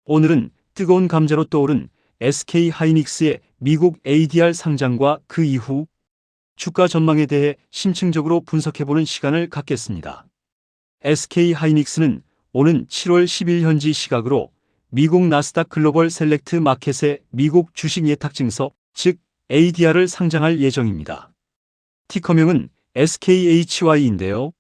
오늘은 뜨거운 감자로 떠오른 SK하이닉스의 미국 ADR 상장과 그 이후 주가 전망에 대해 심층적으로 분석해보는 시간을 갖겠습니다. SK하이닉스는 오는 7월 10일 현지 시각으로 미국 나스닥 글로벌 셀렉트 마켓에 미국 주식 예탁증서, 즉 ADR을 상장할 예정입니다. 티커명은 SKHY인데요.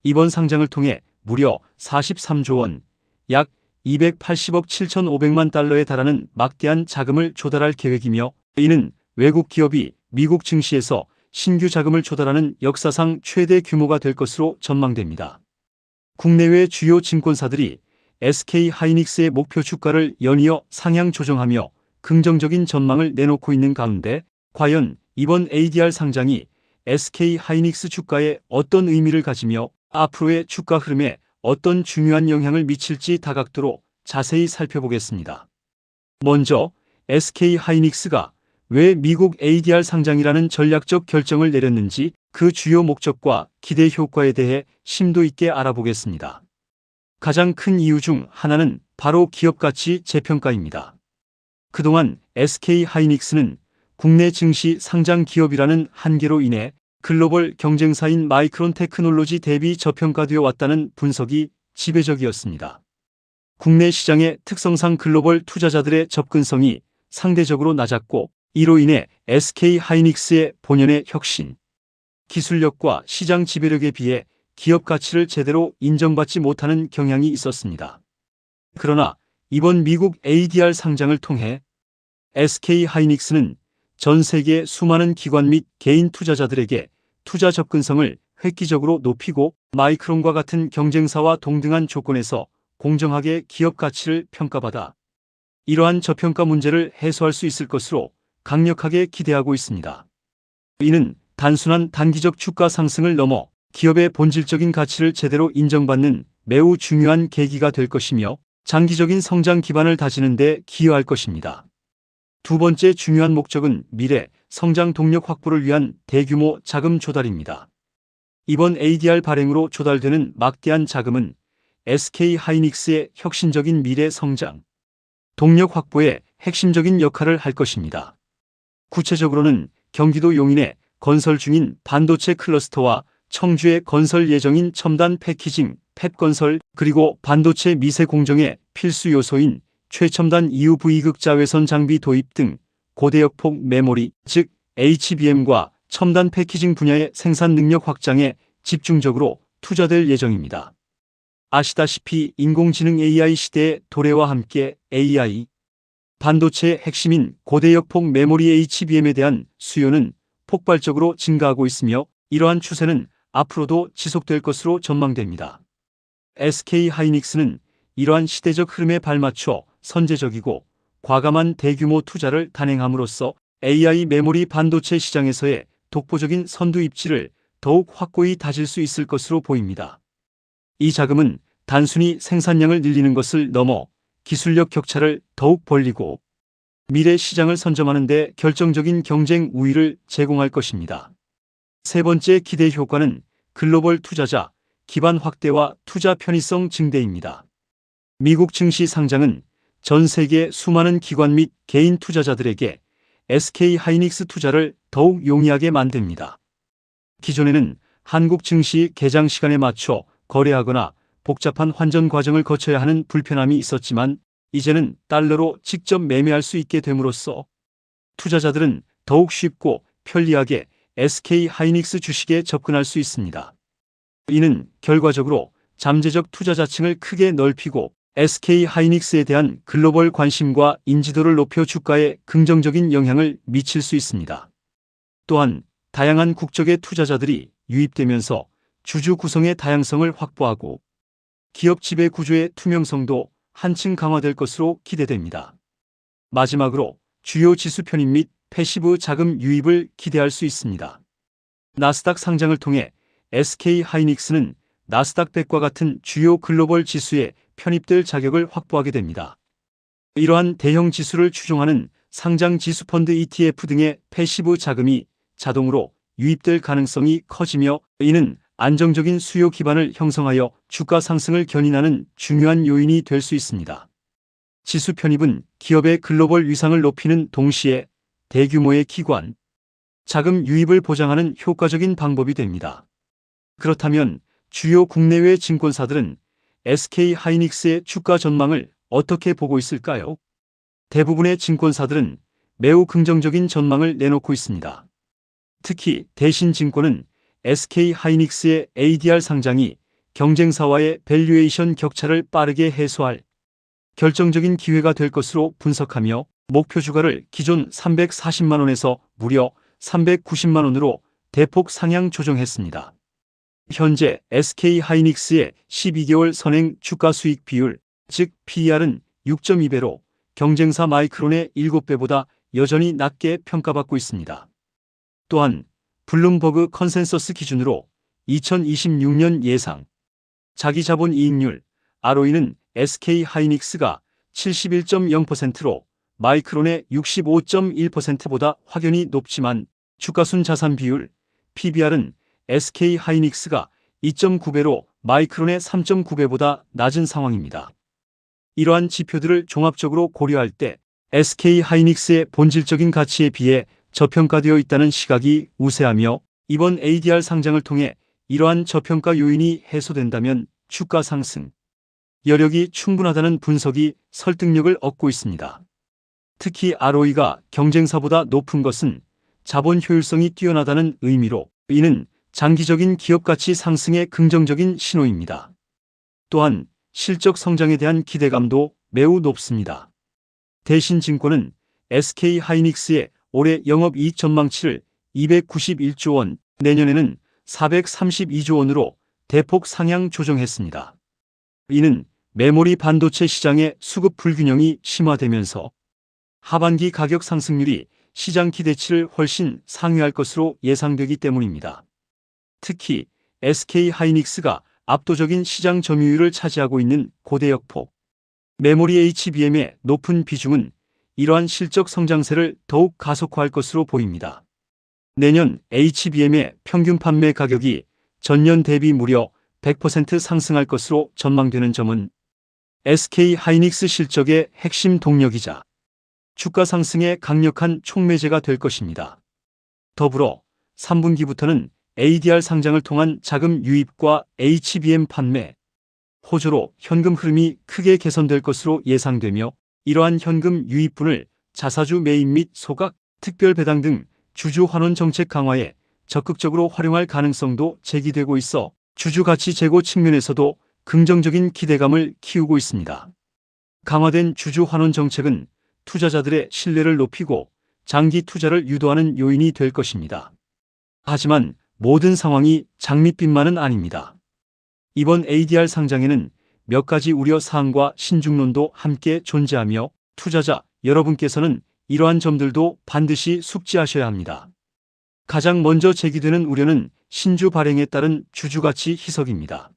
이번 상장을 통해 무려 43조 원, 약 280억 7,500만 달러에 달하는 막대한 자금을 조달할 계획이며, 이는 외국 기업이 미국 증시에서 신규 자금을 조달하는 역사상 최대 규모가 될 것으로 전망됩니다. 국내외 주요 증권사들이 SK하이닉스의 목표 주가를 연이어 상향 조정하며 긍정적인 전망을 내놓고 있는 가운데, 과연 이번 ADR 상장이 SK하이닉스 주가에 어떤 의미를 가지며 앞으로의 주가 흐름에 어떤 중요한 영향을 미칠지 다각도로 자세히 살펴보겠습니다. 먼저 SK하이닉스가 왜 미국 ADR 상장이라는 전략적 결정을 내렸는지, 그 주요 목적과 기대 효과에 대해 심도 있게 알아보겠습니다. 가장 큰 이유 중 하나는 바로 기업 가치 재평가입니다. 그동안 SK하이닉스는 국내 증시 상장 기업이라는 한계로 인해 글로벌 경쟁사인 마이크론 테크놀로지 대비 저평가되어 왔다는 분석이 지배적이었습니다. 국내 시장의 특성상 글로벌 투자자들의 접근성이 상대적으로 낮았고, 이로 인해 SK하이닉스의 본연의 혁신, 기술력과 시장 지배력에 비해 기업 가치를 제대로 인정받지 못하는 경향이 있었습니다. 그러나 이번 미국 ADR 상장을 통해 SK하이닉스는 전 세계 수많은 기관 및 개인 투자자들에게 투자 접근성을 획기적으로 높이고, 마이크론과 같은 경쟁사와 동등한 조건에서 공정하게 기업 가치를 평가받아 이러한 저평가 문제를 해소할 수 있을 것으로 강력하게 기대하고 있습니다. 이는 단순한 단기적 주가 상승을 넘어 기업의 본질적인 가치를 제대로 인정받는 매우 중요한 계기가 될 것이며, 장기적인 성장 기반을 다지는 데 기여할 것입니다. 두 번째 중요한 목적은 미래 성장 동력 확보를 위한 대규모 자금 조달입니다. 이번 ADR 발행으로 조달되는 막대한 자금은 SK하이닉스의 혁신적인 미래 성장 동력 확보에 핵심적인 역할을 할 것입니다. 구체적으로는 경기도 용인에 건설 중인 반도체 클러스터와 청주에 건설 예정인 첨단 패키징 팹 건설, 그리고 반도체 미세 공정의 필수 요소인 최첨단 EUV 극자외선 장비 도입 등 고대역폭 메모리, 즉 HBM과 첨단 패키징 분야의 생산 능력 확장에 집중적으로 투자될 예정입니다. 아시다시피 인공지능 AI 시대의 도래와 함께 AI, 반도체의 핵심인 고대역폭 메모리 HBM에 대한 수요는 폭발적으로 증가하고 있으며, 이러한 추세는 앞으로도 지속될 것으로 전망됩니다. SK하이닉스는 이러한 시대적 흐름에 발맞춰 선제적이고 과감한 대규모 투자를 단행함으로써 AI 메모리 반도체 시장에서의 독보적인 선두 입지를 더욱 확고히 다질 수 있을 것으로 보입니다. 이 자금은 단순히 생산량을 늘리는 것을 넘어 기술력 격차를 더욱 벌리고 미래 시장을 선점하는 데 결정적인 경쟁 우위를 제공할 것입니다. 세 번째 기대 효과는 글로벌 투자자 기반 확대와 투자 편의성 증대입니다. 미국 증시 상장은 전 세계 수많은 기관 및 개인 투자자들에게 SK하이닉스 투자를 더욱 용이하게 만듭니다. 기존에는 한국 증시 개장 시간에 맞춰 거래하거나 복잡한 환전 과정을 거쳐야 하는 불편함이 있었지만, 이제는 달러로 직접 매매할 수 있게 됨으로써 투자자들은 더욱 쉽고 편리하게 SK하이닉스 주식에 접근할 수 있습니다. 이는 결과적으로 잠재적 투자자층을 크게 넓히고 SK하이닉스에 대한 글로벌 관심과 인지도를 높여 주가에 긍정적인 영향을 미칠 수 있습니다. 또한 다양한 국적의 투자자들이 유입되면서 주주 구성의 다양성을 확보하고 기업 지배 구조의 투명성도 한층 강화될 것으로 기대됩니다. 마지막으로 주요 지수 편입 및 패시브 자금 유입을 기대할 수 있습니다. 나스닥 상장을 통해 SK하이닉스는 나스닥 100과 같은 주요 글로벌 지수에 편입될 자격을 확보하게 됩니다. 이러한 대형 지수를 추종하는 상장 지수 펀드 ETF 등의 패시브 자금이 자동으로 유입될 가능성이 커지며, 이는 안정적인 수요 기반을 형성하여 주가 상승을 견인하는 중요한 요인이 될 수 있습니다. 지수 편입은 기업의 글로벌 위상을 높이는 동시에 대규모의 기관, 자금 유입을 보장하는 효과적인 방법이 됩니다. 그렇다면 주요 국내외 증권사들은 SK하이닉스의 주가 전망을 어떻게 보고 있을까요? 대부분의 증권사들은 매우 긍정적인 전망을 내놓고 있습니다. 특히 대신증권은 SK하이닉스의 ADR 상장이 경쟁사와의 밸류에이션 격차를 빠르게 해소할 결정적인 기회가 될 것으로 분석하며 목표 주가를 기존 340만 원에서 무려 390만 원으로 대폭 상향 조정했습니다. 현재 SK하이닉스의 12개월 선행 주가 수익 비율, 즉 PER은 6.2배로 경쟁사 마이크론의 7배보다 여전히 낮게 평가받고 있습니다. 또한 블룸버그 컨센서스 기준으로 2026년 예상 자기 자본 이익률 ROE는 SK하이닉스가 71.0%로 마이크론의 65.1%보다 확연히 높지만 주가순 자산 비율 PBR은 SK하이닉스가 2.9배로 마이크론의 3.9배보다 낮은 상황입니다. 이러한 지표들을 종합적으로 고려할 때 SK하이닉스의 본질적인 가치에 비해 저평가되어 있다는 시각이 우세하며 이번 ADR 상장을 통해 이러한 저평가 요인이 해소된다면 주가 상승 여력이 충분하다는 분석이 설득력을 얻고 있습니다. 특히 ROE가 경쟁사보다 높은 것은 자본 효율성이 뛰어나다는 의미로 이는 장기적인 기업 가치 상승의 긍정적인 신호입니다. 또한 실적 성장에 대한 기대감도 매우 높습니다. 대신증권은 SK하이닉스의 올해 영업이익 전망치를 291조 원, 내년에는 432조 원으로 대폭 상향 조정했습니다. 이는 메모리 반도체 시장의 수급 불균형이 심화되면서 하반기 가격 상승률이 시장 기대치를 훨씬 상회할 것으로 예상되기 때문입니다. 특히 SK하이닉스가 압도적인 시장 점유율을 차지하고 있는 고대역폭 메모리 HBM의 높은 비중은 이러한 실적 성장세를 더욱 가속화할 것으로 보입니다. 내년 HBM의 평균 판매 가격이 전년 대비 무려 100% 상승할 것으로 전망되는 점은 SK하이닉스 실적의 핵심 동력이자 주가 상승의 강력한 촉매제가 될 것입니다. 더불어 3분기부터는 ADR 상장을 통한 자금 유입과 HBM 판매, 호조로 현금 흐름이 크게 개선될 것으로 예상되며 이러한 현금 유입분을 자사주 매입 및 소각, 특별 배당 등 주주 환원 정책 강화에 적극적으로 활용할 가능성도 제기되고 있어 주주 가치 제고 측면에서도 긍정적인 기대감을 키우고 있습니다. 강화된 주주 환원 정책은 투자자들의 신뢰를 높이고 장기 투자를 유도하는 요인이 될 것입니다. 하지만 모든 상황이 장밋빛만은 아닙니다. 이번 ADR 상장에는 몇 가지 우려 사항과 신중론도 함께 존재하며 투자자 여러분께서는 이러한 점들도 반드시 숙지하셔야 합니다. 가장 먼저 제기되는 우려는 신주 발행에 따른 주주가치 희석입니다.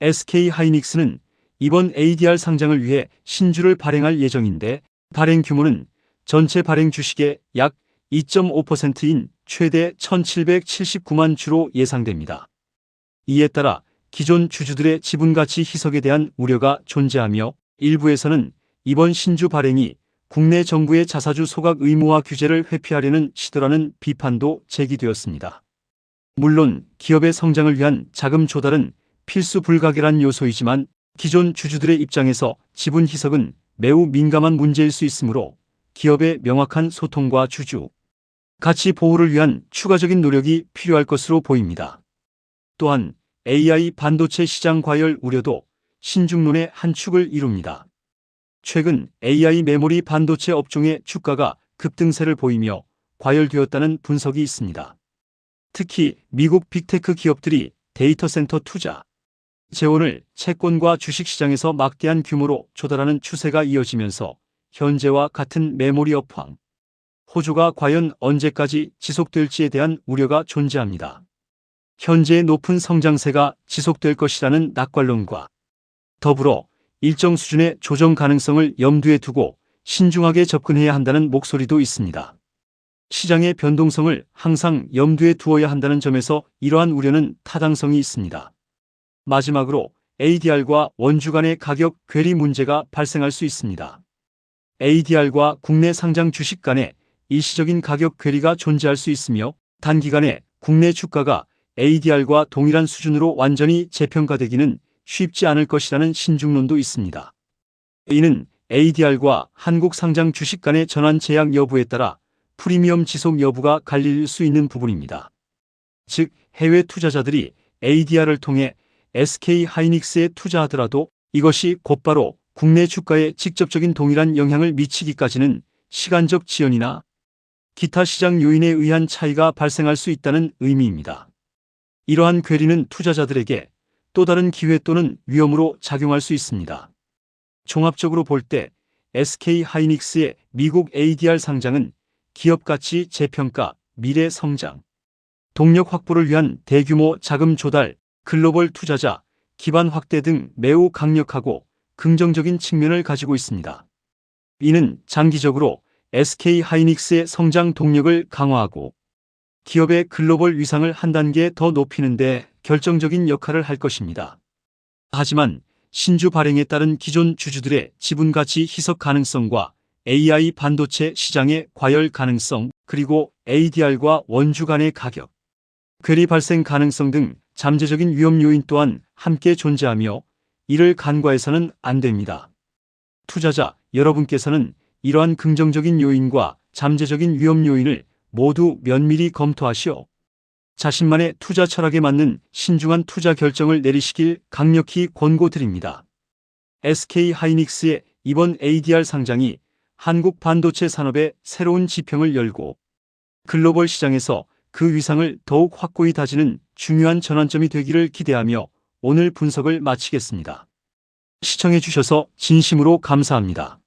SK하이닉스는 이번 ADR 상장을 위해 신주를 발행할 예정인데 발행 규모는 전체 발행 주식의 약 2.5%인 최대 1779만 주로 예상됩니다. 이에 따라 기존 주주들의 지분가치 희석에 대한 우려가 존재하며 일부에서는 이번 신주 발행이 국내 정부의 자사주 소각 의무화 규제를 회피하려는 시도라는 비판도 제기되었습니다. 물론 기업의 성장을 위한 자금 조달은 필수 불가결한 요소이지만 기존 주주들의 입장에서 지분 희석은 매우 민감한 문제일 수 있으므로 기업의 명확한 소통과 주주 가치 보호를 위한 추가적인 노력이 필요할 것으로 보입니다. 또한 AI 반도체 시장 과열 우려도 신중론의 한 축을 이룹니다. 최근 AI 메모리 반도체 업종의 주가가 급등세를 보이며 과열되었다는 분석이 있습니다. 특히 미국 빅테크 기업들이 데이터 센터 투자 재원을 채권과 주식시장에서 막대한 규모로 조달하는 추세가 이어지면서 현재와 같은 메모리 업황 호조가 과연 언제까지 지속될지에 대한 우려가 존재합니다. 현재의 높은 성장세가 지속될 것이라는 낙관론과 더불어 일정 수준의 조정 가능성을 염두에 두고 신중하게 접근해야 한다는 목소리도 있습니다. 시장의 변동성을 항상 염두에 두어야 한다는 점에서 이러한 우려는 타당성이 있습니다. 마지막으로 ADR과 원주 간의 가격 괴리 문제가 발생할 수 있습니다. ADR과 국내 상장 주식 간에 일시적인 가격 괴리가 존재할 수 있으며 단기간에 국내 주가가 ADR과 동일한 수준으로 완전히 재평가되기는 쉽지 않을 것이라는 신중론도 있습니다. 이는 ADR과 한국 상장 주식 간의 전환 제약 여부에 따라 프리미엄 지속 여부가 갈릴 수 있는 부분입니다. 즉, 해외 투자자들이 ADR을 통해 SK하이닉스에 투자하더라도 이것이 곧바로 국내 주가에 직접적인 동일한 영향을 미치기까지는 시간적 지연이나 기타 시장 요인에 의한 차이가 발생할 수 있다는 의미입니다. 이러한 괴리는 투자자들에게 또 다른 기회 또는 위험으로 작용할 수 있습니다. 종합적으로 볼 때 SK하이닉스의 미국 ADR 상장은 기업 가치 재평가, 미래 성장, 동력 확보를 위한 대규모 자금 조달, 글로벌 투자자 기반 확대 등 매우 강력하고 긍정적인 측면을 가지고 있습니다. 이는 장기적으로 SK하이닉스의 성장 동력을 강화하고 기업의 글로벌 위상을 한 단계 더 높이는 데 결정적인 역할을 할 것입니다. 하지만 신주 발행에 따른 기존 주주들의 지분 가치 희석 가능성과 AI 반도체 시장의 과열 가능성, 그리고 ADR과 원주 간의 가격 괴리 발생 가능성 등 잠재적인 위험 요인 또한 함께 존재하며 이를 간과해서는 안 됩니다. 투자자 여러분께서는 이러한 긍정적인 요인과 잠재적인 위험 요인을 모두 면밀히 검토하시어 자신만의 투자 철학에 맞는 신중한 투자 결정을 내리시길 강력히 권고드립니다. SK하이닉스의 이번 ADR 상장이 한국 반도체 산업의 새로운 지평을 열고 글로벌 시장에서 그 위상을 더욱 확고히 다지는 중요한 전환점이 되기를 기대하며 오늘 분석을 마치겠습니다. 시청해 주셔서 진심으로 감사합니다.